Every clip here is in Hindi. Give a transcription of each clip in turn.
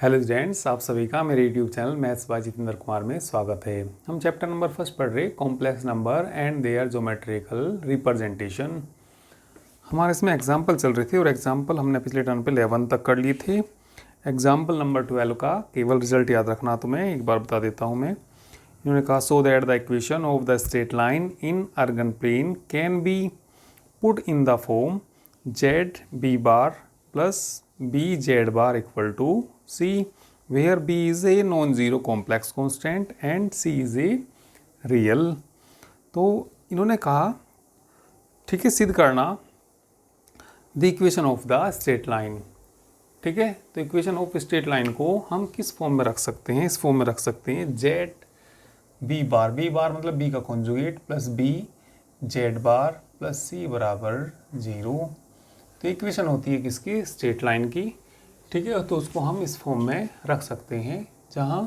हेलो स्टूडेंट्स, आप सभी का मेरे YouTube channel maths by Jitendra Kumar में स्वागत है। हम चैप्टर नंबर फर्स्ट पढ़ रहे complex number and their geometrical representation. हमारे इसमें एग्जाम्पल चल रहे थे और एग्जाम्पल हमने पिछले टर्म पे 11 तक कर लिए थे। एग्जाम्पल नंबर 12 का केवल रिजल्ट याद रखना, तो मैं एक बार बता देता हूँ। मैं इन्होंने कहा so that the equation of the straight line in Argand plane can be put in the form z b bar plus B Z bar equal to C, where B is a non-zero complex constant and C is a real। तो इन्होंने कहा ठीक है, सिद्ध करना the equation of the straight line. ठीक है, तो इक्वेशन ऑफ स्ट्रेट लाइन को हम किस फॉर्म में रख सकते हैं? इस फॉर्म में रख सकते हैं z b bar, b bar मतलब बी का conjugate plus B Z bar plus सी बराबर 0। तो इक्वेशन होती है किसकी? स्ट्रेट लाइन की। ठीक है, तो उसको हम इस फॉर्म में रख सकते हैं जहाँ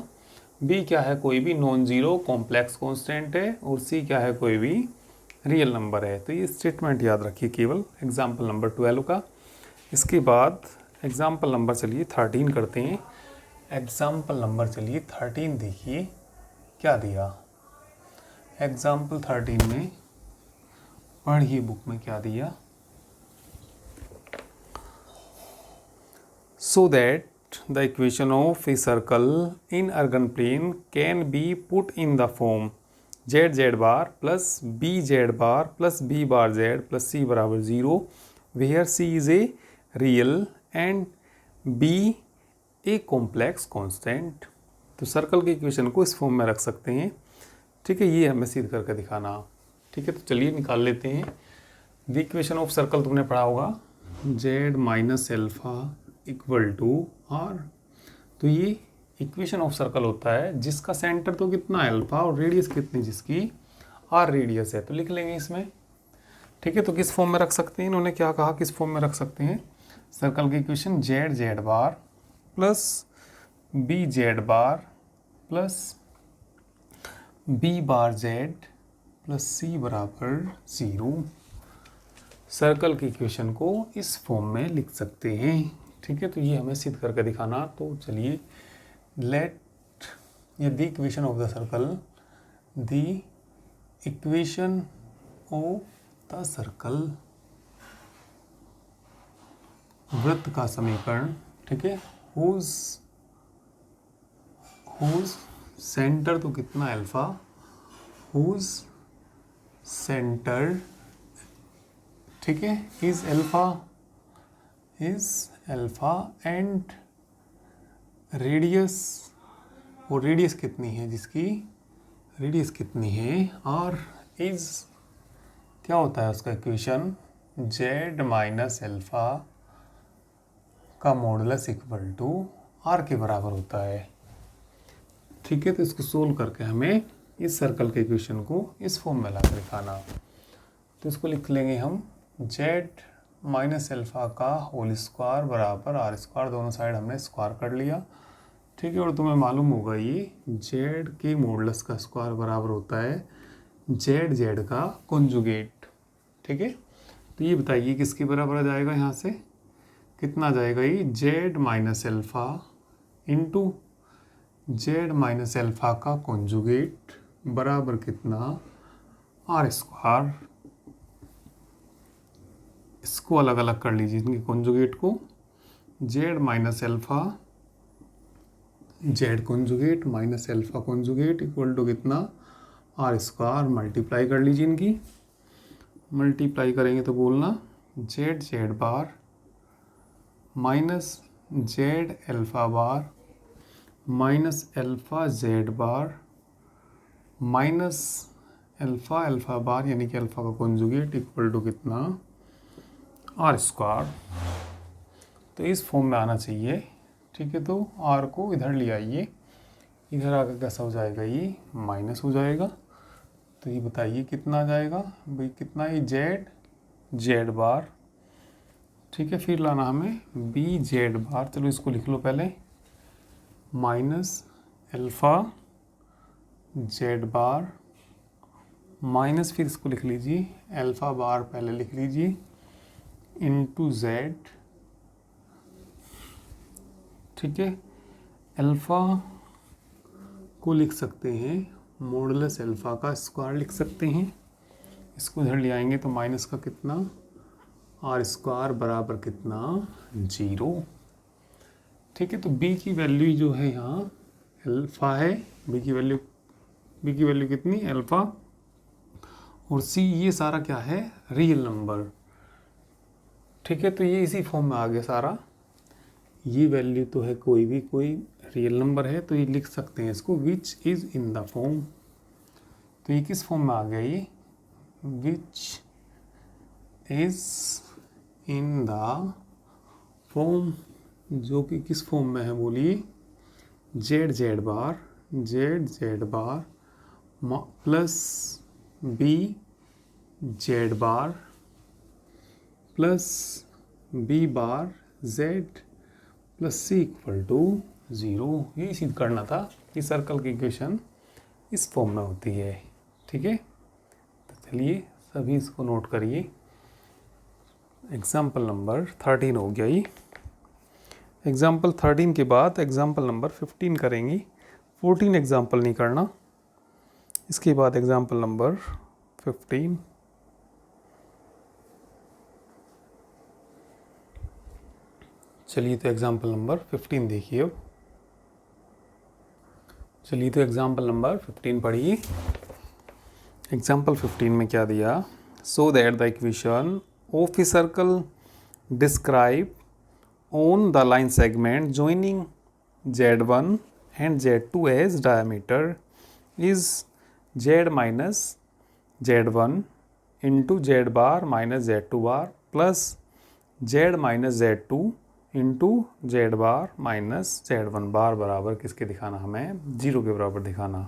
b क्या है? कोई भी नॉन ज़ीरो कॉम्प्लेक्स कांस्टेंट है और c क्या है? कोई भी रियल नंबर है। तो ये स्टेटमेंट याद रखिए केवल एग्जाम्पल नंबर 12 का। इसके बाद एग्जाम्पल नंबर चलिए 13 करते हैं। एग्जाम्पल नंबर चलिए 13 देखिए क्या दिया। एग्जाम्पल 13 में पढ़िए बुक में क्या दिया। So that the equation of a circle in organ plane can be put in the form z bar plus bz bar plus b bar z plus c बराबर 0 where c is a real and b a complex constant। तो सर्कल की इक्वेशन को इस फॉर्म में रख सकते हैं। ठीक है, ये हमें सिद्ध करके दिखाना। ठीक है, तो चलिए निकाल लेते हैं। द इक्वेशन ऑफ सर्कल तुमने पढ़ा होगा z minus alpha equal to r. तो ये इक्वेशन ऑफ सर्कल होता है जिसका सेंटर तो कितना अल्फा और रेडियस कितनी, जिसकी आर रेडियस है। तो लिख लेंगे इसमें। ठीक है, तो किस फॉर्म में रख सकते हैं? इन्होंने क्या कहा, किस फॉर्म में रख सकते हैं? सर्कल की equation Z bar plus B Z bar plus B bar Z plus सी बराबर 0। सर्कल की इक्वेशन को इस फॉर्म में लिख सकते हैं। ठीक है, तो ये हमें सिद्ध करके दिखाना। तो चलिए लेट या the equation of the circle, the equation of the circle, वृत्त का समीकरण। ठीक है, हुज सेंटर तो कितना अल्फा, हुज सेंटर ठीक है इज अल्फा एंड रेडियस, और रेडियस कितनी है, जिसकी रेडियस कितनी है और इज क्या होता है उसका इक्वेशन जेड माइनस एल्फा का मॉडुलस इक्वल टू आर के बराबर होता है। ठीक है, तो इसको सोल्व करके हमें इस सर्कल के इक्वेशन को इस फॉर्म में लाकर दिखाना। तो इसको लिख लेंगे हम जेड माइनस एल्फा का होल स्क्वायर बराबर आर स्क्वायर, दोनों साइड हमने स्क्वायर कर लिया। ठीक है, और तुम्हें मालूम होगा ये जेड के मॉडुलस का स्क्वायर बराबर होता है जेड का कॉन्जुगेट। ठीक है, तो ये बताइए किसके बराबर आ जाएगा? यहाँ से कितना आ जाएगा? ये Z minus alpha into Z minus alpha का कॉन्जुगेट बराबर कितना? R square. इसको अलग अलग कर लीजिए, इनके कॉन्जुगेट को। Z minus alpha Z conjugate minus alpha conjugate equal to कितना? R square. मल्टीप्लाई कर लीजिए इनकी। मल्टीप्लाई करेंगे तो बोलना Z bar minus Z alpha bar minus alpha Z bar minus alpha bar यानी कि अल्फा का कॉन्जुगेट इक्वल टू कितना? R square. तो इस फॉर्म में आना चाहिए। ठीक है, तो आर को इधर ले आइए, इधर आकर कैसा हो जाएगा? ये माइनस हो जाएगा। तो ये बताइए कितना आ जाएगा भाई? कितना? ये जेड बार। ठीक है, फिर लाना हमें बी जेड बार। चलो इसको लिख लो पहले, minus alpha Z bar minus, फिर इसको लिख लीजिए एल्फा बार पहले लिख लीजिए इंटू जेड। ठीक है, अल्फ़ा को लिख सकते हैं मॉडुलस अल्फ़ा का स्क्वायर लिख सकते हैं। इसको इधर ले आएंगे तो माइनस का कितना आर स्क्वायर बराबर कितना 0। ठीक है, तो बी की वैल्यू जो है यहाँ अल्फ़ा है, बी की वैल्यू कितनी अल्फ़ा, और सी ये सारा क्या है रियल नंबर। ठीक है, तो ये इसी फॉर्म में आ गया सारा। ये वैल्यू तो है कोई रियल नंबर है, तो ये लिख सकते हैं इसको which is in the form. तो ये किस फॉर्म में आ गया, ये which is in the form, जो कि किस फॉर्म में है बोलिए, z bar plus B Z bar plus B bar Z plus c equal to 0। यही सिद्ध करना था कि सर्कल की इक्वेशन इस फॉर्म में होती है। ठीक है, तो चलिए सभी इसको नोट करिए। एग्जाम्पल नंबर 13 हो गया ये। एग्जाम्पल 13 के बाद एग्जाम्पल नंबर 15 करेंगे। 14 एग्जाम्पल नहीं करना, इसके बाद एग्जाम्पल नंबर 15। चलिए तो एग्जाम्पल नंबर 15 देखिए अब। चलिए तो एग्जाम्पल नंबर 15 पढ़िए। एग्जाम्पल 15 में क्या दिया, so that the equation of a circle describe on the line segment joining Z1 and Z2 as diameter is Z minus Z1 into Z bar minus Z2 bar plus Z minus Z2 into Z bar minus Z1 bar बराबर किसके दिखाना, हमें 0 के बराबर दिखाना।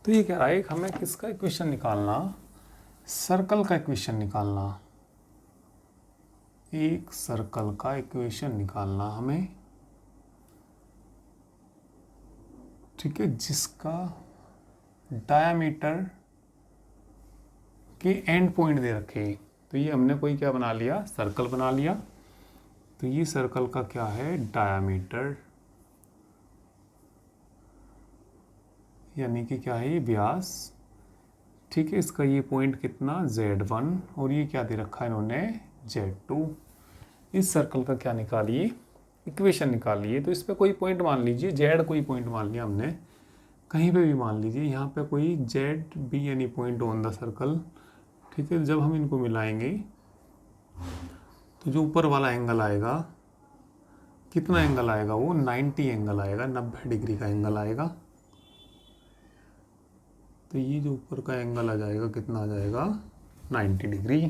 तो ये कह रहा है हमें किसका इक्वेशन निकालना, सर्कल का इक्वेशन निकालना, एक सर्कल का इक्वेशन निकालना हमें। ठीक है, जिसका डायामीटर के एंड पॉइंट दे रखे। तो ये हमने कोई क्या बना लिया, सर्कल बना लिया। तो ये सर्कल का क्या है डायामीटर, यानी कि क्या है ये व्यास। ठीक है, इसका ये पॉइंट कितना Z1 और ये क्या दे रखा है इन्होंने Z2। इस सर्कल का क्या निकालिए, इक्वेशन निकालिए। तो इस पे कोई पॉइंट मान लीजिए, Z कोई पॉइंट मान लिया हमने, कहीं पे भी मान लीजिए, यहाँ पे कोई ZB यानी पॉइंट ऑन द सर्कल। ठीक है, जब हम इनको मिलाएंगे तो जो ऊपर वाला एंगल आएगा, कितना एंगल आएगा, वो 90 एंगल आएगा, 90 डिग्री का एंगल आएगा। तो ये जो ऊपर का एंगल आ जाएगा कितना आ जाएगा 90 डिग्री,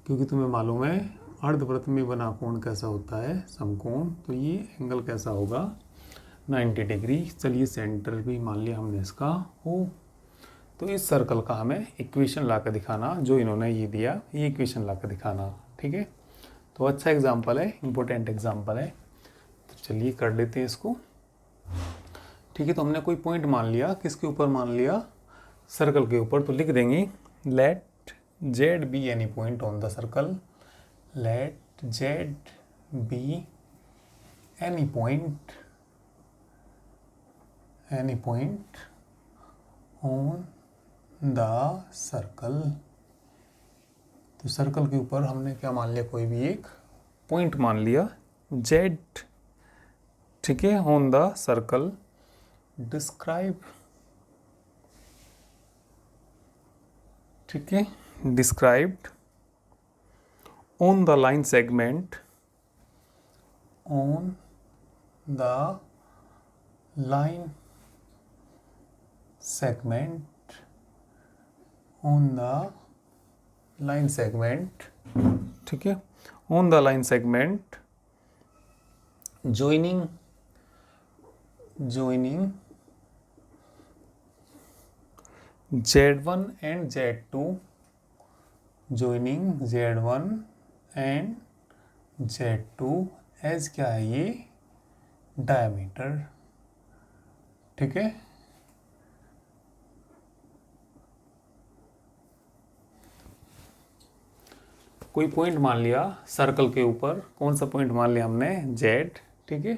क्योंकि तुम्हें मालूम है अर्धवृत्त में बना कोण कैसा होता है, समकोण। तो ये एंगल कैसा होगा 90 डिग्री। चलिए सेंटर भी मान लिया हमने इसका हो। तो इस सर्कल का हमें इक्वेशन ला कर दिखाना, जो इन्होंने ये दिया, ये इक्वेशन ला कर दिखाना। ठीक है, तो अच्छा एग्जाम्पल है, इम्पोर्टेंट एग्जाम्पल है। तो चलिए कर लेते हैं इसको। ठीक है, तो हमने कोई पॉइंट मान लिया, किसके ऊपर मान लिया, सर्कल के ऊपर। तो लिख देंगे let z be any point on the circle, let z be any point on the circle. तो सर्कल के ऊपर हमने क्या मान लिया, कोई भी एक पॉइंट मान लिया Z। ठीक है, ऑन द सर्कल डिस्क्राइब, ठीक है, described on the line segment, on the line segment, on the line segment. ठीक है, on the line segment joining Z1 and Z2, joining Z1 and Z2 as क्या है ये डायमीटर। ठीक है, कोई पॉइंट मान लिया सर्कल के ऊपर, कौन सा पॉइंट मान लिया हमने Z। ठीक है,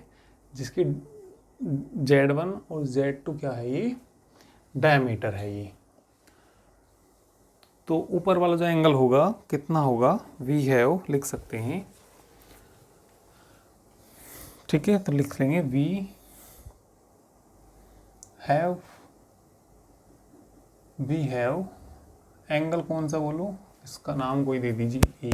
जिसकी Z1 और Z2 क्या है, ये डायमीटर है ये। तो ऊपर वाला जो एंगल होगा कितना होगा, वी हैव लिख सकते हैं, ठीक है। तो लिख लेंगे वी हैव एंगल कौन सा बोलो, इसका नाम कोई दे दीजिए, ए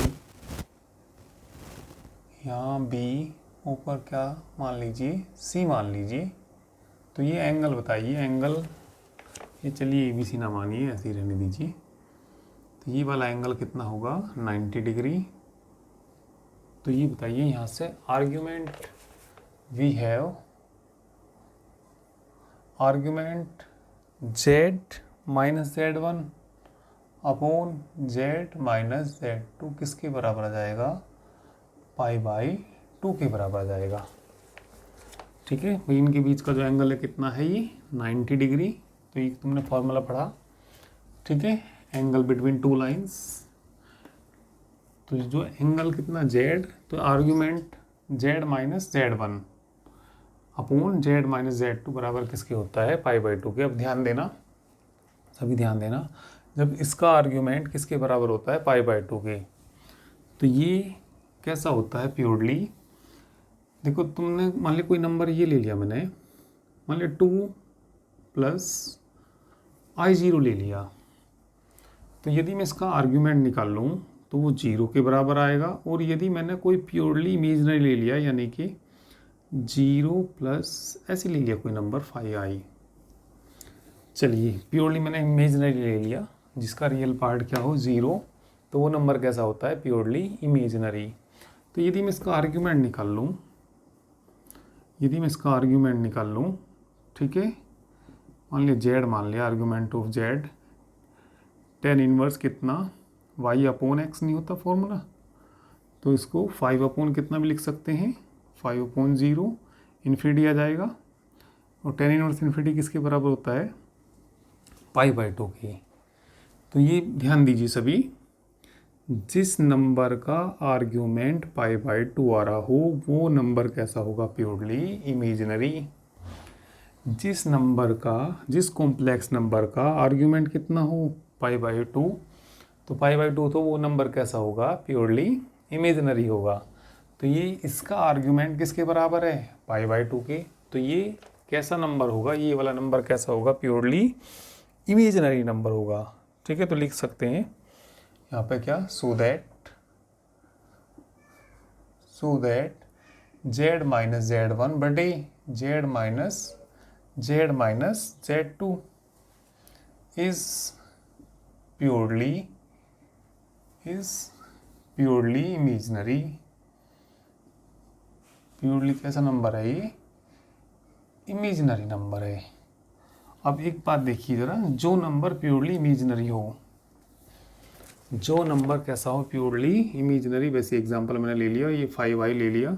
या बी, ऊपर क्या मान लीजिए, सी मान लीजिए। तो ये एंगल बताइए, एंगल ये चलिए ABC ना मानिए, ऐसे ही रहने दीजिए। तो ये वाला एंगल कितना होगा, 90 डिग्री। तो ये बताइए यहाँ से argument, we have argument Z minus Z1 upon Z minus Z2 किसके बराबर आ जाएगा, π/2 के बराबर आ जाएगा, ठीक है। भाई इनके बीच का जो एंगल है कितना है, ये 90 डिग्री। तो ये तुमने फॉर्मूला पढ़ा, ठीक है, एंगल बिटवीन टू लाइंस। तो जो एंगल कितना Z, तो argument Z minus Z1 upon Z minus Z2 बराबर किसके होता है, π/2 के। अब ध्यान देना, सभी ध्यान देना, जब इसका आर्ग्यूमेंट किसके बराबर होता है, π/2 के, तो ये कैसा होता है प्योरली। देखो तुमने मान लिया कोई नंबर ये ले लिया मैंने, मान लिया 2 + I0 ले लिया। तो यदि मैं इसका आर्ग्यूमेंट निकाल लूँ तो वो 0 के बराबर आएगा। और यदि मैंने कोई प्योरली इमेजिनरी ले लिया, यानी कि 0 प्लस ऐसे ले लिया कोई नंबर 5i, चलिए प्योरली मैंने इमेजिनरी ले लिया जिसका रियल पार्ट क्या हो 0, तो वो नंबर कैसा होता है, प्योरली इमेजिनरी। तो यदि मैं इसका आर्ग्यूमेंट निकाल लूँ, ठीक है, मान लिया Z मान लिया, argument of Z tan inverse कितना, y/x नहीं होता फॉर्मूला, तो इसको 5 कितना भी लिख सकते हैं, 5/0 इन्फिनिटी आ जाएगा। और tan इनवर्स इन्फिनिटी किसके बराबर होता है, π/2 के। तो ये ध्यान दीजिए सभी, जिस नंबर का आर्ग्यूमेंट π/2 आ रहा हो वो नंबर कैसा होगा, प्योरली इमेजिनरी। जिस कॉम्प्लेक्स नंबर का आर्ग्यूमेंट कितना हो, π/2, तो π/2 तो वो नंबर कैसा होगा, प्योरली इमेजिनरी होगा। तो ये इसका आर्ग्यूमेंट किसके बराबर है, π/2 के। तो ये कैसा नंबर होगा, ये वाला नंबर कैसा होगा, प्योरली इमेजिनरी नंबर होगा, ठीक है। तो लिख सकते हैं यहाँ पे क्या, so that Z minus Z1 बटे Z minus Z2 is purely imaginary. Purely कैसा नंबर है, ये इमेजिनरी नंबर है। अब एक बात देखिए जरा, जो नंबर प्योरली इमेजिनरी हो, जो नंबर कैसा हो, प्योरली इमेजिनरी। वैसे एग्जांपल मैंने ले लिया, ये 5i ले लिया,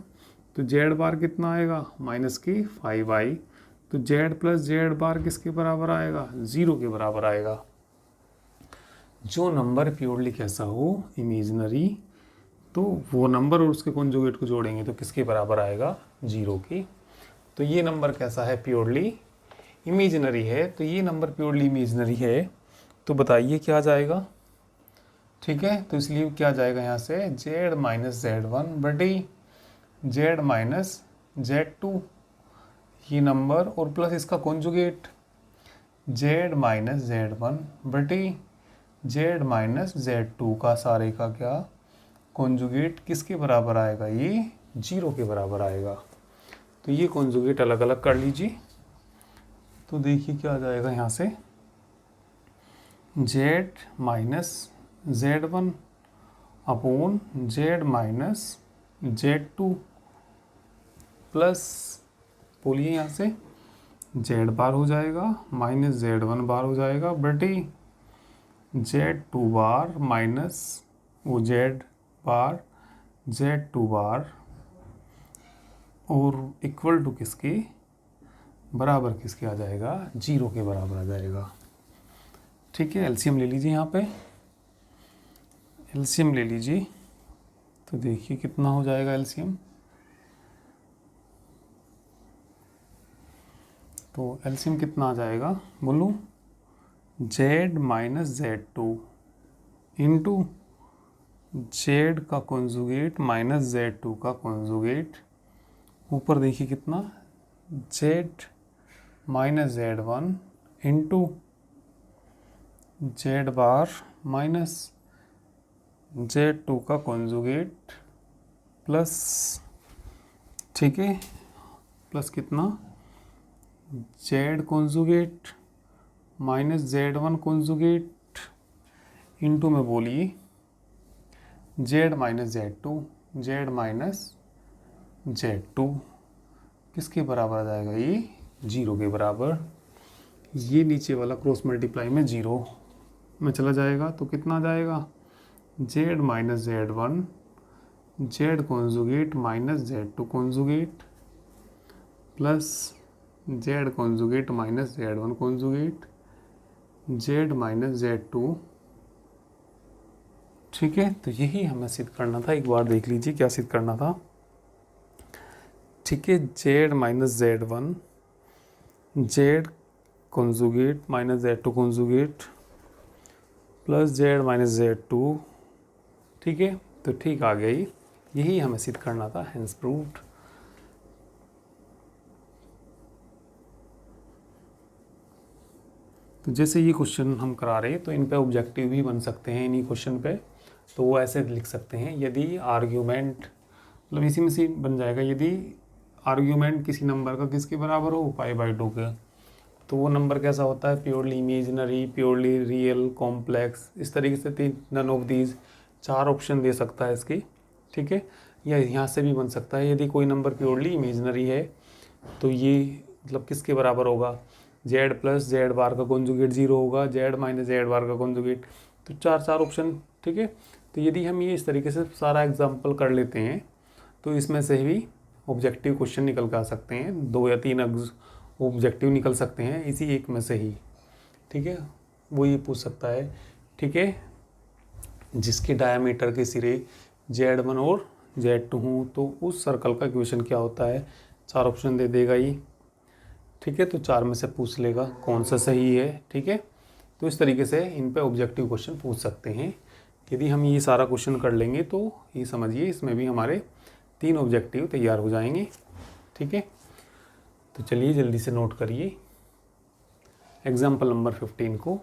तो Z बार कितना आएगा, माइनस की 5i। तो Z प्लस Z बार किसके बराबर आएगा, 0 के बराबर आएगा। जो नंबर प्योरली कैसा हो, इमेजिनरी, तो वो नंबर और उसके कॉन्जुगेट को जोड़ेंगे तो किसके बराबर आएगा, 0 की। तो ये नंबर कैसा है, प्योरली इमेजिनरी है। तो ये नंबर प्योरली इमेजिनरी है, तो बताइए क्या आ जाएगा, ठीक है। तो इसलिए क्या आ जाएगा यहाँ से, Z माइनस Z1 बटे Z माइनस Z2 ये नंबर, और प्लस इसका कॉन्जुगेट Z माइनस Z1 बटे Z माइनस Z2 का सारे का क्या कॉन्जुगेट किसके बराबर आएगा, ये 0 के बराबर आएगा। तो ये कॉन्जुगेट अलग अलग कर लीजिए। तो देखिए क्या आ जाएगा यहाँ से, Z minus Z1 upon Z minus Z2 plus, बोलिए यहाँ से Z बार हो जाएगा माइनस Z1 बार हो जाएगा बटे Z2 बार माइनस वो Z बार Z2 बार, और इक्वल टू किसके बराबर, किसके आ जाएगा, 0 के बराबर आ जाएगा, ठीक है। एलसीएम ले लीजिए, यहाँ पे एलसीएम ले लीजिए। तो देखिए कितना हो जाएगा एलसीएम, तो एलसीएम कितना आ जाएगा बोलो, z minus z two into z का कॉन्जुगेट माइनस जेड टू का कॉन्जुगेट, ऊपर देखिए कितना, z minus z one into Z bar minus z two का कॉन्जुगेट प्लस, ठीक है, प्लस कितना, z conjugate minus z one conjugate into में बोलिए z minus z two, z minus z two किसके बराबर आ जाएगा, ये 0 के बराबर। ये नीचे वाला क्रॉस मल्टीप्लाई में 0 में चला जाएगा तो कितना आ जाएगा, z minus z one z conjugate minus z two conjugate plus z conjugate minus z one conjugate z minus z two. ठीक है, तो यही हमें सिद्ध करना था। एक बार देख लीजिए क्या सिद्ध करना था। ठीक है, z minus z one z conjugate minus z two conjugate plus z minus z two. ठीक है, तो ठीक आ गई, यही हमें सिद्ध करना था, हेंस प्रूव्ड। तो जैसे ये क्वेश्चन हम करा रहे हैं तो इन पे ऑब्जेक्टिव भी बन सकते हैं इन्हीं क्वेश्चन पे। तो वो ऐसे लिख सकते हैं, यदि आर्ग्यूमेंट, मतलब इसी में से बन जाएगा, यदि आर्ग्यूमेंट किसी नंबर का किसके बराबर हो, π/2 के, तो वो नंबर कैसा होता है, purely imaginary, purely real, complex, इस तरीके से नन ऑफ दीज 4 ऑप्शन दे सकता है इसकी। ठीक है, या यहाँ से भी बन सकता है, यदि कोई नंबर प्योरली इमेजिनरी है तो ये मतलब किसके बराबर होगा, जेड प्लस जेड बार का कॉन्जुगेट 0 होगा, जेड माइनस जेड बार का कॉन्जुगेट, तो 4 ऑप्शन। ठीक है, तो यदि हम ये इस तरीके से सारा एग्जाम्पल कर लेते हैं तो इसमें से भी ऑब्जेक्टिव क्वेश्चन निकल के आ सकते हैं, 2 या 3 ऑब्जेक्टिव निकल सकते हैं इसी एक में से ही। ठीक है, वो ये पूछ सकता है, ठीक है, जिसके डायमीटर के सिरे Z1 और Z2 हों तो उस सर्कल का इक्वेशन क्या होता है, 4 ऑप्शन दे देगा ये। ठीक है, तो 4 में से पूछ लेगा कौन सा सही है। ठीक है, तो इस तरीके से इन पे ऑब्जेक्टिव क्वेश्चन पूछ सकते हैं। यदि हम ये सारा क्वेश्चन कर लेंगे तो ये समझिए इसमें भी हमारे 3 ऑब्जेक्टिव तैयार हो जाएंगे। ठीक है, तो चलिए जल्दी से नोट करिए, एग्जाम्पल नंबर 15 को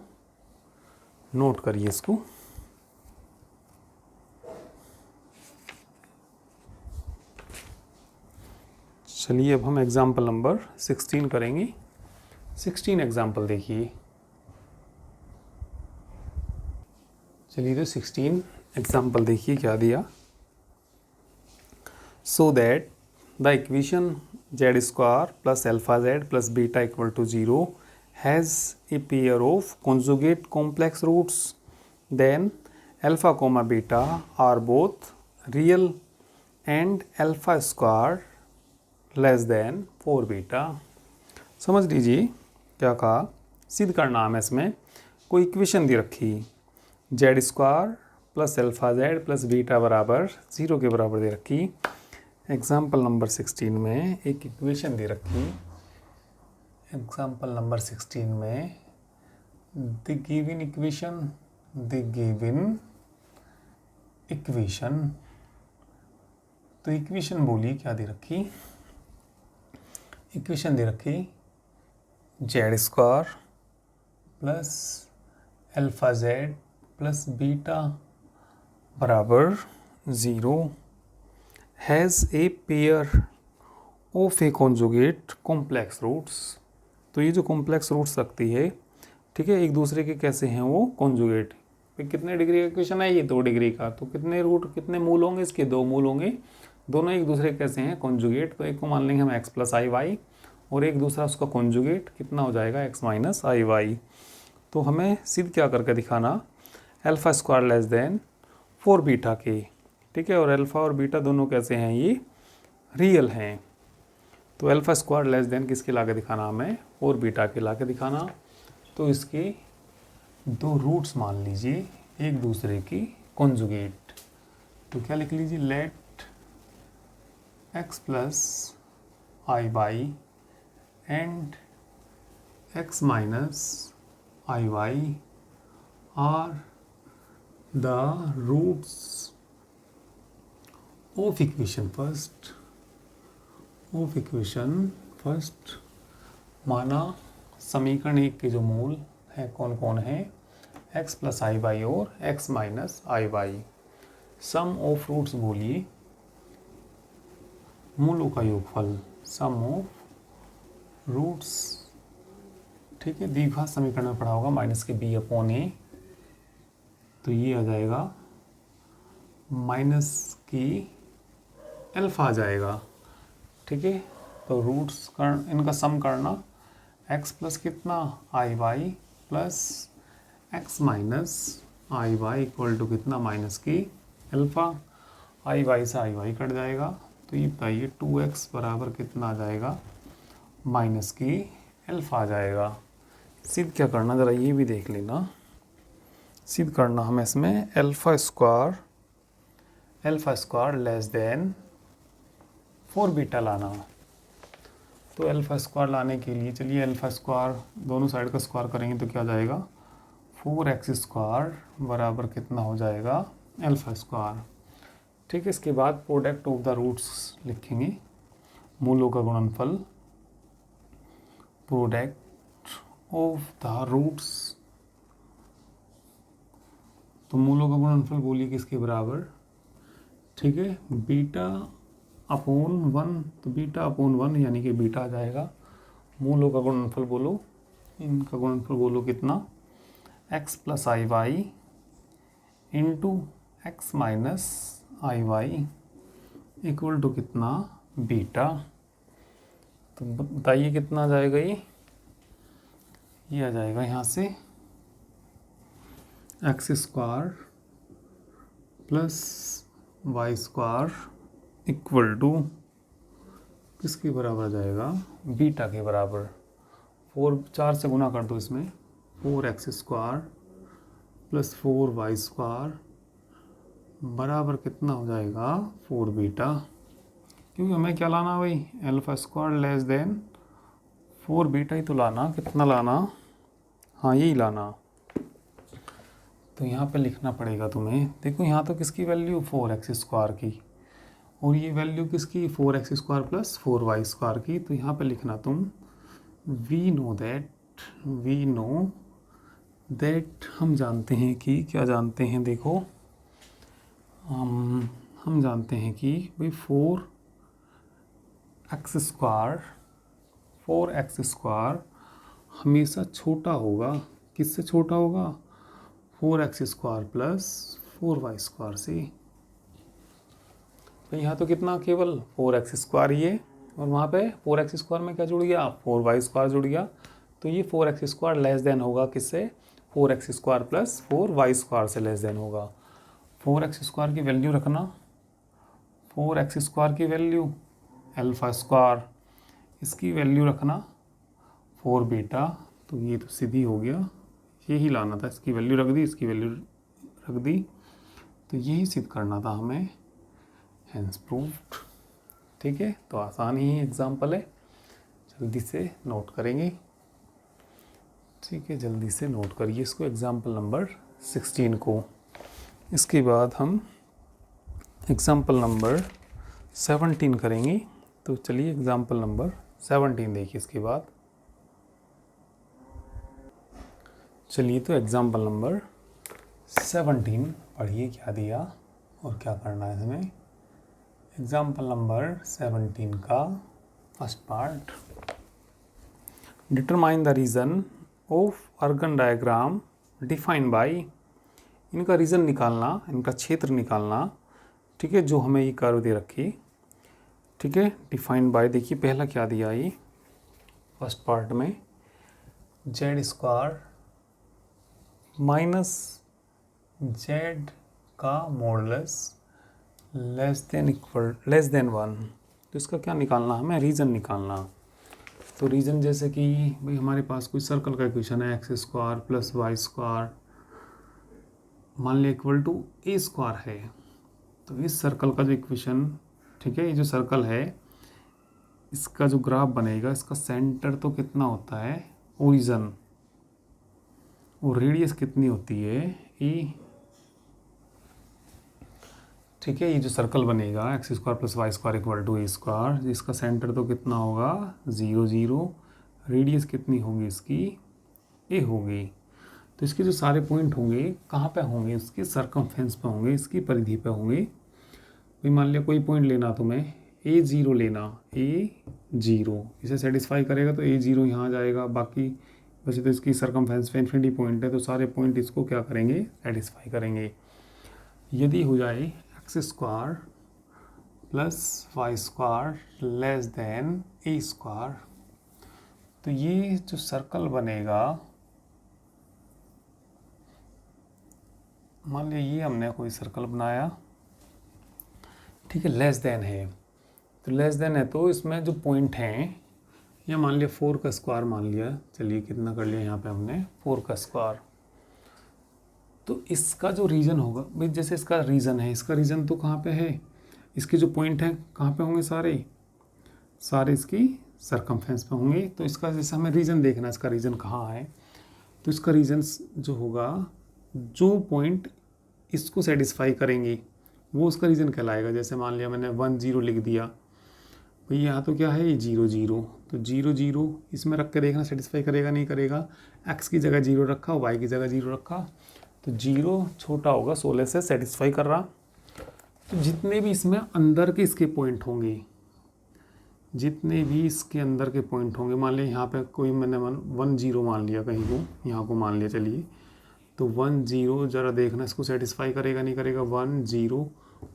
नोट करिए इसको। चलिए अब हम एग्जाम्पल नंबर 16 करेंगे। 16 एग्जाम्पल देखिए। चलिए तो 16 एग्जाम्पल देखिए क्या दिया। So that the equation z square plus alpha z plus beta equal to 0 has a pair of conjugate complex roots, then alpha comma beta are both real and alpha square less than 4 beta. समझ लीजिए क्या कहा, सिद्ध करना हमें इसमें कोई इक्वेशन दे रखी, z square plus alpha z plus beta बराबर 0 के बराबर दे रखी। एग्जाम्पल नंबर 16 में एक इक्वेशन दे रखी। एग्जाम्पल नंबर 16 में द गिवन इक्वेशन, तो इक्वेशन बोली क्या दे रखी, इक्वेशन दे रखी z square plus alpha z plus beta बराबर 0 has a pair of a conjugate complex roots. तो ये जो कॉम्प्लेक्स रूट्स रखती है, ठीक है, एक दूसरे के कैसे हैं वो कॉन्जुगेट। कितने डिग्री का इक्वेशन है ये, 2 डिग्री का, तो कितने रूट कितने मूल होंगे इसके, 2 मूल होंगे। दोनों एक दूसरे कैसे हैं कॉन्जुगेट, तो एक को मान लेंगे हम x प्लस आई वाई और एक दूसरा उसका कॉन्जुगेट कितना हो जाएगा x माइनस आई वाई। तो हमें सिद्ध क्या करके दिखाना, alpha square less than 4 beta के। ठीक है, और अल्फा और बीटा दोनों कैसे हैं, ये रियल हैं। तो अल्फा स्क्वायर लेस देन किसके ला के दिखाना हमें, 4 बीटा के ला के दिखाना। तो इसके 2 रूट्स मान लीजिए एक दूसरे की कॉन्जुगेट, तो क्या लिख लीजिए, let x plus i by and x minus I y are the roots of equation first माना समीकरण एक के जो मूल है कौन कौन है, x प्लस आई वाई और x minus I y. Sum of roots बोलिए मूलों का योगफल, सम ऑफ रूट्स, ठीक है। द्विघात समीकरण में पढ़ा होगा माइनस के बी अपॉन ए, तो ये आ जाएगा माइनस की एल्फा आ जाएगा, ठीक है। तो रूट्स इनका सम करना x प्लस कितना I Y plus x minus I Y equal to कितना माइनस की एल्फा। आई वाई से आई वाई कट जाएगा, तो ये बताइए 2x बराबर कितना आ जाएगा, माइनस की एल्फा आ जाएगा। सिद्ध क्या करना ज़रा ये भी देख लेना। सिद्ध करना हमें इसमें alpha square less than 4 beta लाना। तो एल्फा स्क्वायर लाने के लिए चलिए एल्फा स्क्वायर दोनों साइड का स्क्वायर करेंगे तो क्या जाएगा, 4x स्क्वायर बराबर कितना हो जाएगा एल्फा स्क्वायर, ठीक है। इसके बाद प्रोडक्ट ऑफ द रूट्स लिखेंगे, मूलों का गुणनफल, प्रोडक्ट ऑफ द रूट्स। तो मूलों का गुणनफल बोलिए किसके बराबर, ठीक है, बीटा अपॉन 1। तो बीटा अपॉन 1 यानी कि बीटा आ जाएगा। मूलों का गुणनफल बोलो, इनका गुणनफल बोलो कितना, x plus i y into x minus I Y equal to कितना बीटा। तो बताइए कितना आ जाएगा, ये आ जाएगा यहाँ से x square plus Y square equal to किसके बराबर आ जाएगा, बीटा के बराबर। 4 से गुना कर दो इसमें, 4x square plus 4y square बराबर कितना हो जाएगा 4 बीटा। क्योंकि हमें क्या लाना भाई, alpha square less than 4 beta ही तो लाना। कितना लाना, हाँ यही लाना। तो यहाँ पे लिखना पड़ेगा तुम्हें, देखो यहाँ तो किसकी वैल्यू 4x स्क्वायर की, और ये वैल्यू किसकी 4x square plus 4y square की। तो यहाँ पे लिखना तुम वी नो दैट हम जानते हैं कि, क्या जानते हैं देखो, हम जानते हैं कि भाई 4x स्क्वायर हमेशा छोटा होगा, किससे छोटा होगा, 4x square plus 4y square से। तो यहाँ तो कितना केवल 4x स्क्वायर ही है, और वहाँ पे 4x स्क्वायर में क्या जुड़ गया, 4y स्क्वायर जुड़ गया। तो ये 4x स्क्वायर लेस देन होगा किससे, 4x square plus 4y square से लेस देन होगा। 4x स्क्वायर की वैल्यू रखना, 4x स्क्वायर की वैल्यू एल्फा स्क्वायर, इसकी वैल्यू रखना 4 बीटा। तो ये तो सीधी हो गया, यही लाना था, इसकी वैल्यू रख दी, इसकी वैल्यू रख दी, तो यही सिद्ध करना था हमें, हेंस प्रूव्ड, ठीक है। तो आसान ही एग्जाम्पल है, जल्दी से नोट करेंगे, ठीक है, जल्दी से नोट करिए इसको, एग्जाम्पल नंबर 16 को। इसके बाद हम एग्जाम्पल नंबर 17 करेंगे। तो चलिए एग्जाम्पल नंबर 17 देखिए इसके बाद। चलिए तो एग्जाम्पल नंबर 17 पढ़िए, क्या दिया और क्या करना है हमें। एग्जाम्पल नंबर 17 का first part, determine the reason of organ diagram defined by. इनका रीज़न निकालना, इनका क्षेत्र निकालना, ठीक है, जो हमें ये कर्व दे रखी, ठीक है, डिफाइंड बाय। देखिए पहला क्या दिया ये फर्स्ट पार्ट में, जेड स्क्वायर माइनस जेड का मॉडुलस लेस देन 1। तो इसका क्या निकालना, हमें रीज़न निकालना। तो रीज़न जैसे कि भाई हमारे पास कोई सर्कल का इक्वेशन है, x square plus Y square मान लिया इक्वल टू ए स्क्वायर है। तो इस सर्कल का जो इक्वेशन, ठीक है, ये जो सर्कल है इसका जो ग्राफ बनेगा, इसका सेंटर तो कितना होता है ओरिजन और रेडियस कितनी होती है ई, ठीक है। ये जो सर्कल बनेगा x square plus Y square equal to a square, जिसका सेंटर तो कितना होगा 0 0, रेडियस कितनी होगी इसकी ए होगी। तो इसके जो सारे पॉइंट होंगे कहाँ पे होंगे, इसके सरकमफेरेंस पे होंगे, इसकी परिधि पे होंगे। भाई मान लिया कोई पॉइंट लेना तुम्हें A0 लेना, A0 इसे सेटिस्फाई करेगा तो A0 यहाँ आ जाएगा। बाकी वैसे तो इसकी सरकमफेरेंस पे इन्फिनिटी पॉइंट है तो सारे पॉइंट इसको क्या करेंगे सेटिस्फाई करेंगे। यदि हो जाए X square plus Y square less than A square, तो ये जो सर्कल बनेगा, मान लिया ये हमने कोई सर्कल बनाया, ठीक है, लेस देन है, तो लेस देन है तो इसमें जो पॉइंट हैं, या मान लिया 4 का स्क्वायर मान लिया, चलिए कितना कर लिया यहाँ पे हमने 4 का स्क्वायर। तो इसका जो रीजन होगा भाई, जैसे इसका रीजन है, इसका रीजन तो कहाँ पे है, इसके जो पॉइंट हैं कहाँ पे होंगे, सारे इसकी सरकमफेरेंस पे होंगे। तो इसका जैसे हमें रीजन देखना है, इसका रीजन कहाँ है, तो इसका रीजन जो होगा, जो पॉइंट इसको सेटिस्फाई करेंगे वो उसका रीजन कहलाएगा। जैसे मान लिया मैंने 1 0 लिख दिया, भाई यहाँ तो क्या है ये 0 0, तो 0 0 इसमें रख के देखना सेटिस्फाई करेगा नहीं करेगा। एक्स की जगह 0 रखा, वाई की जगह 0 रखा, तो 0 छोटा होगा 16 से, सेटिस्फाई कर रहा। तो जितने भी इसमें अंदर के इसके पॉइंट होंगे, जितने भी इसके अंदर के पॉइंट होंगे, मान लिया यहाँ पे कोई मैंने 1 0 मान लिया, कहीं को यहाँ को मान लिया, चलिए तो 1 0 ज़रा देखना इसको सेटिस्फाई करेगा नहीं करेगा। 1 0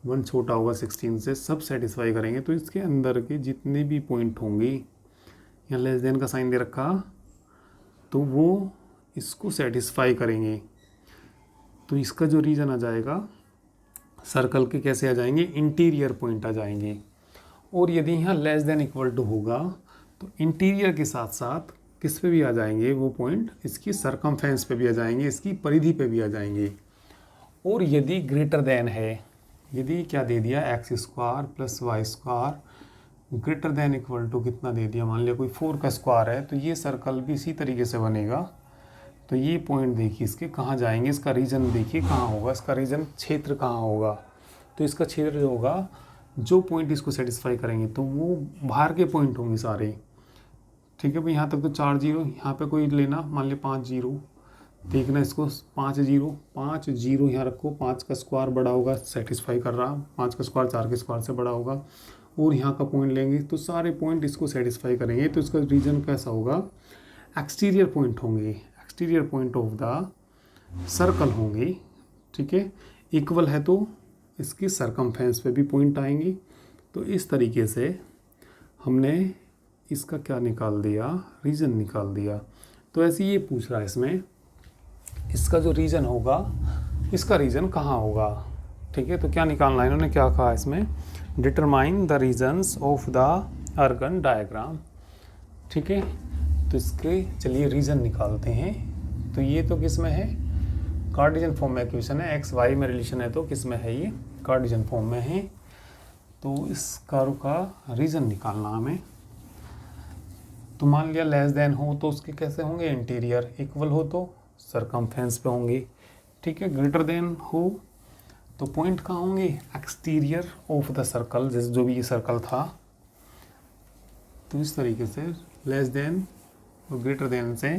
1 छोटा होगा 16 से, सब सेटिस्फाई करेंगे। तो इसके अंदर के जितने भी पॉइंट होंगे, यहाँ लेस देन का साइन दे रखा, तो वो इसको सेटिस्फाई करेंगे। तो इसका जो रीजन आ जाएगा सर्कल के, कैसे आ जाएंगे, इंटीरियर पॉइंट आ जाएंगे। और यदि यहाँ लेस देन इक्वल टू होगा तो इंटीरियर के साथ साथ किस पे भी आ जाएंगे वो पॉइंट, इसकी सरकमफेरेंस पे भी आ जाएंगे, इसकी परिधि पे भी आ जाएंगे। और यदि ग्रेटर देन है, यदि क्या दे दिया x square plus Y square greater than equal to कितना दे दिया, मान लिया कोई 4 का स्क्वायर है, तो ये सर्कल भी इसी तरीके से बनेगा। तो ये पॉइंट देखिए इसके कहाँ जाएंगे, इसका रीजन देखिए कहाँ होगा, इसका रीजन क्षेत्र कहाँ होगा। तो इसका क्षेत्र जो होगा, जो पॉइंट इसको सेटिस्फाई करेंगे तो वो बाहर के पॉइंट होंगे सारे, ठीक है भाई। यहाँ तक तो 4 0, यहाँ पे कोई लेना, मान लिया 5 0, देखना इसको 5 0 यहाँ रखो, 5 का स्क्वायर बड़ा होगा, सेटिस्फाई कर रहा, 5 का स्क्वायर 4 के स्क्वायर से बड़ा होगा, और यहाँ का पॉइंट लेंगे तो सारे पॉइंट इसको सेटिस्फाई करेंगे। तो इसका रीजन कैसा होगा, एक्सटीरियर पॉइंट होंगे, exterior point of the circle होंगे, ठीक है। इक्वल है तो इसकी सरकमफेरेंस पे भी पॉइंट आएंगे। तो इस तरीके से हमने इसका क्या निकाल दिया, रीजन निकाल दिया। तो ऐसे ये पूछ रहा है इसमें, इसका जो रीजन होगा, इसका रीजन कहाँ होगा, ठीक है। तो क्या निकालना है, इन्होंने क्या कहा इसमें, determine the regions of the Argand diagram, ठीक है। तो इसके चलिए रीजन निकालते हैं। तो ये तो किस में है, कार्टेशियन फॉर्म में इक्वेशन है, एक्स वाई में रिलेशन है, तो किस में है, ये कार्टेशियन फॉर्म में है। तो इस कर्व का रीजन निकालना हमें। तो मान लिया लेस देन हो तो उसके कैसे होंगे, इंटीरियर, इक्वल हो तो सरकमफेरेंस पे होंगे, ठीक है। ग्रेटर देन हो तो पॉइंट कहाँ होंगे, एक्सटीरियर ऑफ द सर्कल, जैसे जो भी ये सर्कल था। तो इस तरीके से लेस देन और ग्रेटर देन से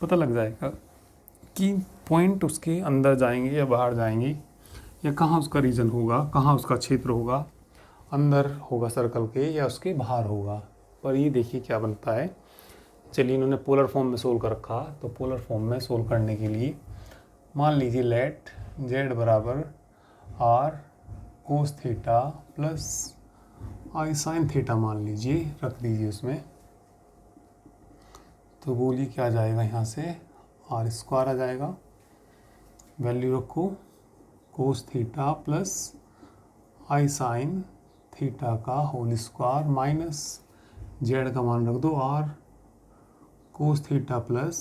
पता लग जाएगा कि पॉइंट उसके अंदर जाएंगे या बाहर जाएंगे, या कहाँ उसका रीजन होगा, कहाँ उसका क्षेत्र होगा, अंदर होगा सर्कल के या उसके बाहर होगा। और ये देखिए क्या बनता है। चलिए इन्होंने पोलर फॉर्म में सोल्व कर रखा, तो पोलर फॉर्म में सोल्व करने के लिए मान लीजिए लेट जेड बराबर आर कोस थीटा प्लस आई साइन थीटा मान लीजिए, रख दीजिए उसमें। तो बोलिए क्या आ जाएगा, यहाँ से आर स्क्वायर आ जाएगा, वैल्यू रखो कोस थीटा प्लस आई साइन थीटा का होल स्क्वायर माइनस जेड का मान रख दो आर कोस थीटा प्लस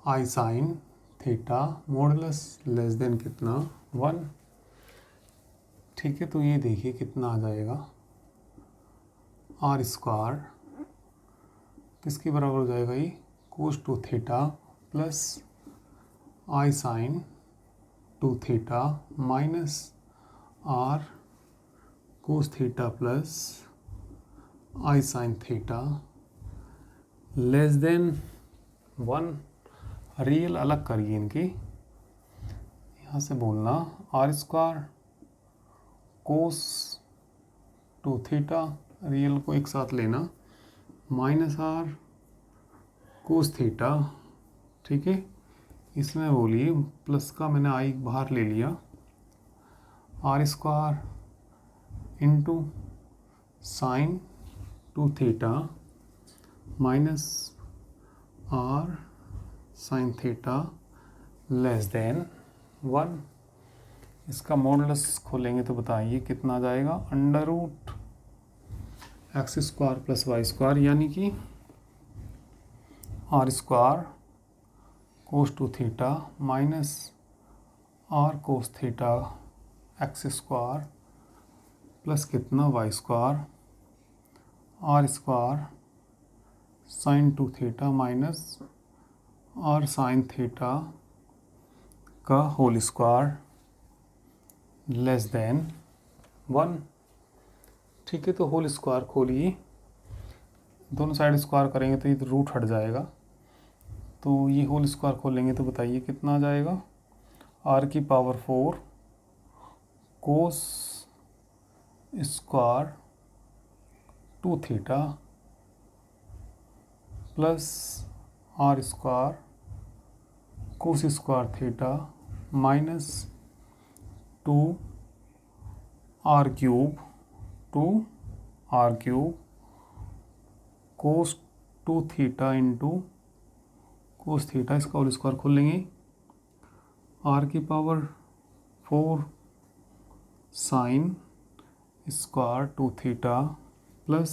आई sine theta modulus less than कितना 1, ठीक है। तो ये देखिए कितना आ जाएगा, आर स्क्वायर किसके बराबर हो जाएगा ये, कोस टू थीटा प्लस आई sine two theta minus R cos theta plus आई sine theta less than 1। Real अलग करिए इनकी, यहाँ से बोलना R square cos two theta, real को एक साथ लेना, माइनस आर कोस थीटा, ठीक है। इसमें बोलिए प्लस का मैंने आई बाहर ले लिया, R square into sine two theta minus R sine theta less than 1। इसका मॉडुलस खोलेंगे तो बताइए कितना आ जाएगा, under root X square plus Y square, यानी कि R square cos two theta minus R cos theta X square plus कितना Y square R square sine two theta minus R sine theta का होल स्क्वायर लेस देन 1। ठीक है, तो होल स्क्वायर खोलिए, दोनों साइड स्क्वायर करेंगे तो ये तो रूट हट जाएगा, तो ये होल स्क्वायर खोलेंगे तो बताइए कितना आ जाएगा, आर की power 4 cos square two theta plus are square cos square theta minus 2 are cube cos two theta into cos theta, इसका होल स्क्वायर खोल लेंगे, आर की power 4 sine square two theta plus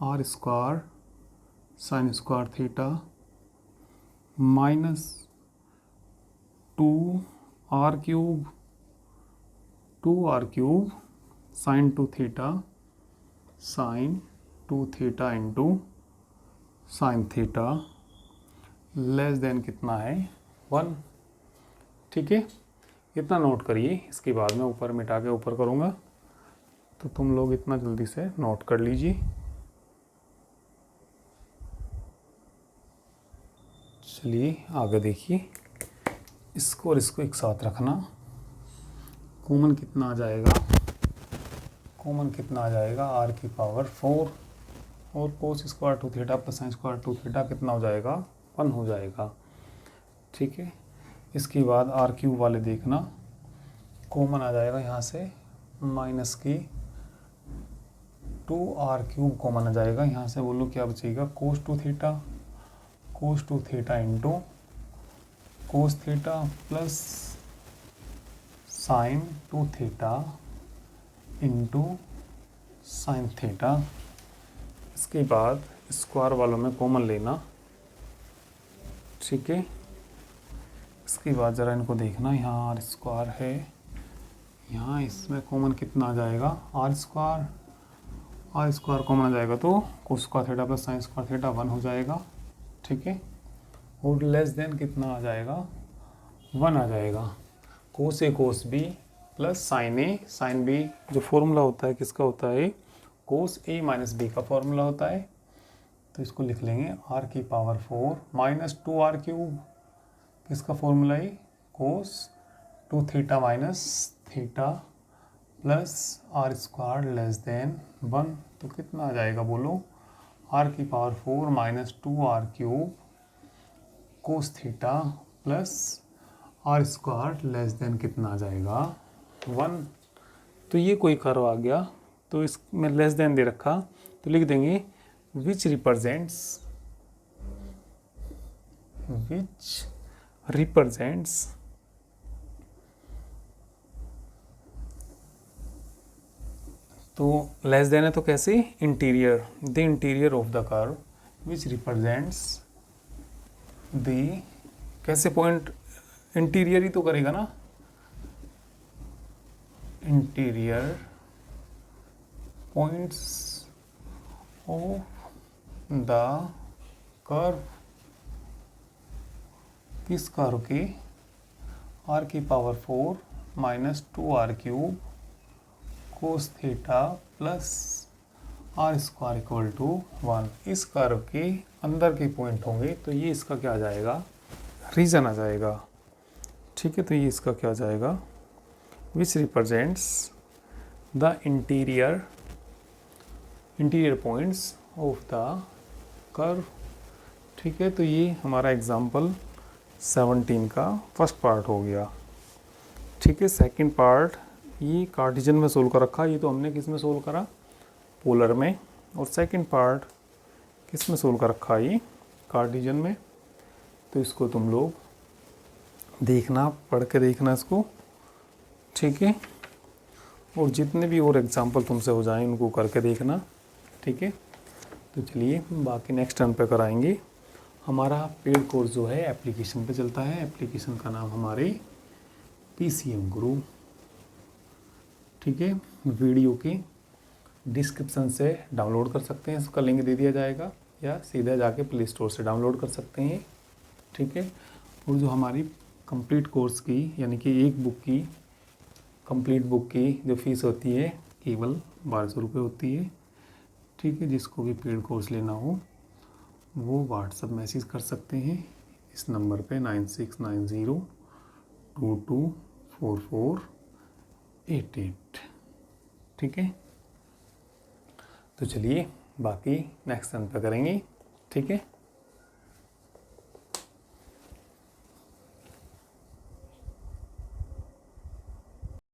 are square sine square theta minus 2 are cube sine two theta into sine theta less than कितना है 1। ठीक है, इतना नोट करिए, इसके बाद में ऊपर मिटा के ऊपर करूँगा, तो तुम लोग इतना जल्दी से नोट कर लीजिए। चलिए आगे देखिए, इसको और इसको एक साथ रखना, कॉमन कितना आ जाएगा, आर की पावर 4 और cos square two theta plus sine square two theta कितना हो जाएगा, 1 हो जाएगा। ठीक है, इसके बाद आर क्यूब वाले देखना, कॉमन आ जाएगा यहाँ से, माइनस की 2 आर क्यूब कॉमन आ जाएगा, यहाँ से बोलो क्या बचेगा, cos two theta into cos theta plus sine two theta into sine theta. इसके बाद स्क्वायर वालों में कॉमन लेना, ठीक है। इसके बाद ज़रा इनको देखना, यहाँ आर स्क्वायर है, यहाँ इसमें कॉमन कितना आ जाएगा, आर स्क्वायर कॉमन आ जाएगा तो कोस square theta plus sine square theta 1 हो जाएगा। ठीक है, और लेस देन कितना आ जाएगा, 1 आ जाएगा। Cos A cos B plus sine A sine B, जो फॉर्मूला होता है किसका होता है, कोस ए माइनस बी का फॉर्मूला होता है, तो इसको लिख लेंगे आर की पावर 4 माइनस 2 आर क्यूब, किसका फॉर्मूला है, cos two theta minus theta plus are square less than 1, तो कितना आ जाएगा बोलो, आर की power 4 minus 2 are cube cos theta plus are square less than कितना आ जाएगा, 1। तो ये कोई कर्व आ गया, तो इसमें लेस देन दे रखा, तो लिख देंगे विच रिप्रेजेंट्स तो लेस देन है तो कैसे, interior, the interior of the curve which represents the, कैसे पॉइंट, इंटीरियर ही तो करेगा ना, interior points of the curve, किस कर्व की, r की power 4 minus 2r cube cos theta plus r square equal to 1। इस कर्व के अंदर के पॉइंट होंगे तो ये इसका क्या आ जाएगा, रीजन आ जाएगा। ठीक है, तो ये इसका क्या आ जाएगा, विच represents the interior points of the curve. ठीक है, तो ये हमारा एग्जाम्पल 17 का फर्स्ट पार्ट हो गया। ठीक है, सेकंड पार्ट ये कार्टेशियन में सोल्व कर रखा, ये तो हमने किस में सोल्व करा, पोलर में। और सेकंड पार्ट किस में सोल्व कर रखा, ये कार्टेशियन में। तो इसको तुम लोग देखना, पढ़ के देखना इसको। ठीक है, और जितने भी और एग्जाम्पल तुमसे हो जाएं उनको करके देखना। ठीक है, तो चलिए बाकी नेक्स्ट टर्न पे कराएंगे। हमारा पेड कोर्स जो है एप्लीकेशन पे चलता है। एप्लीकेशन का नाम हमारे PCM गुरु। ठीक है, वीडियो की डिस्क्रिप्शन से डाउनलोड कर सकते हैं, इसका लिंक दे दिया जाएगा, या सीधा जाके प्ले स्टोर से डाउनलोड कर सकते हैं। ठीक है, और जो हमारी कंप्लीट कोर्स की यानी कि एक बुक की, कंप्लीट बुक की जो फीस होती है केवल 1200 रुपये होती है। ठीक है, जिसको भी पेड कोर्स लेना हो वो व्हाट्सएप मैसेज कर सकते हैं इस नंबर पे 9690224488। ठीक है, तो चलिए बाकी नेक्स्ट टर्न पे करेंगे। ठीक है।